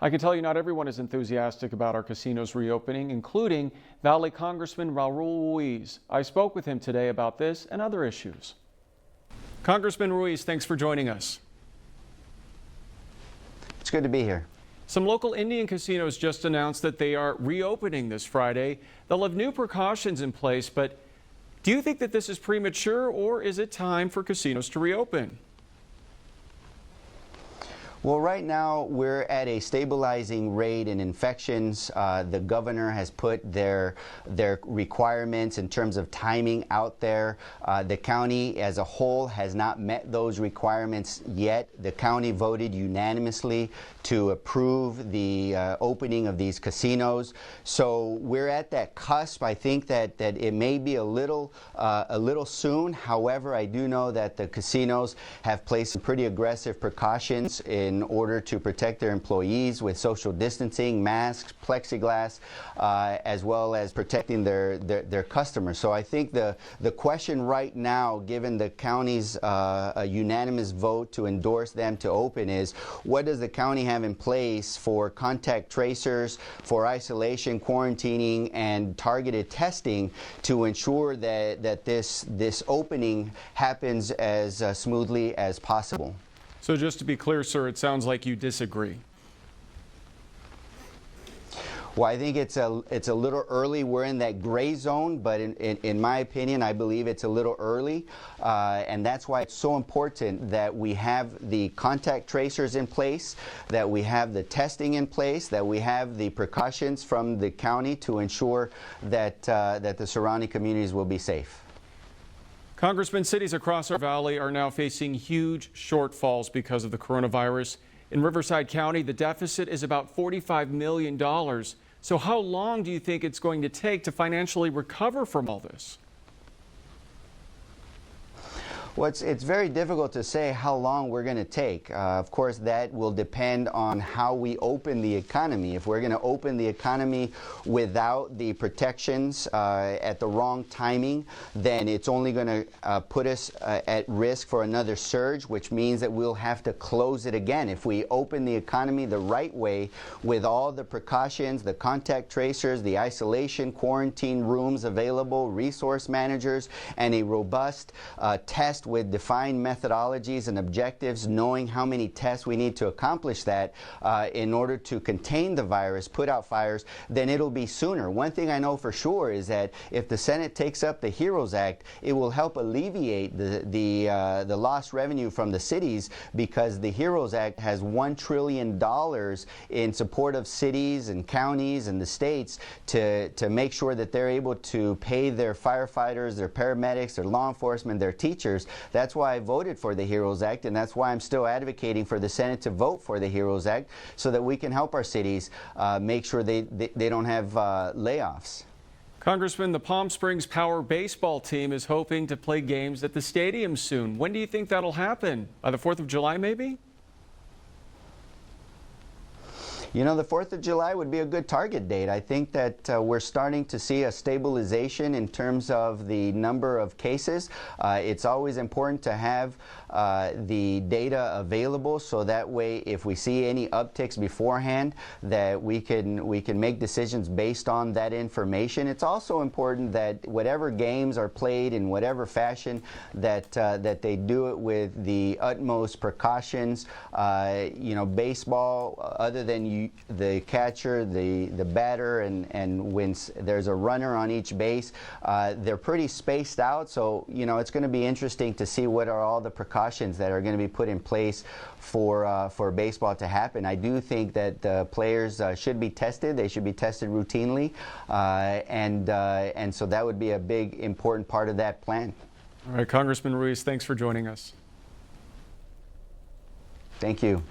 I can tell you not everyone is enthusiastic about our casinos reopening, including Valley Congressman Raul Ruiz. I spoke with him today about this and other issues. Congressman Ruiz, thanks for joining us. It's good to be here. Some local Indian casinos just announced that they are reopening this Friday. They'll have new precautions in place, but do you think that this is premature, or is it time for casinos to reopen? Well, right now we're at a stabilizing rate in infections. The governor has put their requirements in terms of timing out there. The county as a whole has not met those requirements yet. The county voted unanimously to approve the opening of these casinos. So we're at that cusp. I think that it may be a little soon. However, I do know that the casinos have placed some pretty aggressive precautions in order to protect their employees with social distancing, masks, plexiglass, as well as protecting their customers. So I think the question right now, given the county's unanimous vote to endorse them to open, is what does the county have in place for contact tracers, for isolation, quarantining, and targeted testing to ensure that this opening happens as smoothly as possible. So just to be clear, sir, it sounds like you disagree. Well, I think it's a little early. We're in that gray zone, but in my opinion, I believe it's a little early, and that's why it's so important that we have the contact tracers in place, that we have the testing in place, that we have the precautions from the county to ensure that the surrounding communities will be safe. Congressman, cities across our valley are now facing huge shortfalls because of the coronavirus. In Riverside County, the deficit is about $45 million. So how long do you think it's going to take to financially recover from all this? Well, it's very difficult to say how long we're going to take. Of course, that will depend on how we open the economy. If we're going to open the economy without the protections at the wrong timing, then it's only going to put us at risk for another surge, which means that we'll have to close it again. If we open the economy the right way with all the precautions, the contact tracers, the isolation, quarantine rooms available, resource managers, and a robust test with defined methodologies and objectives, knowing how many tests we need to accomplish that in order to contain the virus, put out fires, then it'll be sooner. One thing I know for sure is that if the Senate takes up the HEROES Act, it will help alleviate the lost revenue from the cities, because the HEROES Act has $1 trillion in support of cities and counties and the states to make sure that they're able to pay their firefighters, their paramedics, their law enforcement, their teachers. That's why I voted for the HEROES Act, and that's why I'm still advocating for the Senate to vote for the HEROES Act, so that we can help our cities make sure they don't have layoffs. Congressman, the Palm Springs Power baseball team is hoping to play games at the stadium soon. When do you think that'll happen? By the 4th of July, maybe? You know, the 4th of July would be a good target date. I think that we're starting to see a stabilization in terms of the number of cases. It's always important to have the data available, so that way if we see any upticks beforehand, that we can make decisions based on that information. It's also important that whatever games are played in whatever fashion, that they do it with the utmost precautions. You know, baseball, other than the catcher, the batter, and when there's a runner on each base, they're pretty spaced out. So, you know, it's going to be interesting to see what are all the precautions that are going to be put in place for baseball to happen. I do think that the players should be tested. They should be tested routinely, and so that would be a big, important part of that plan. All right, Congressman Ruiz, thanks for joining us. Thank you.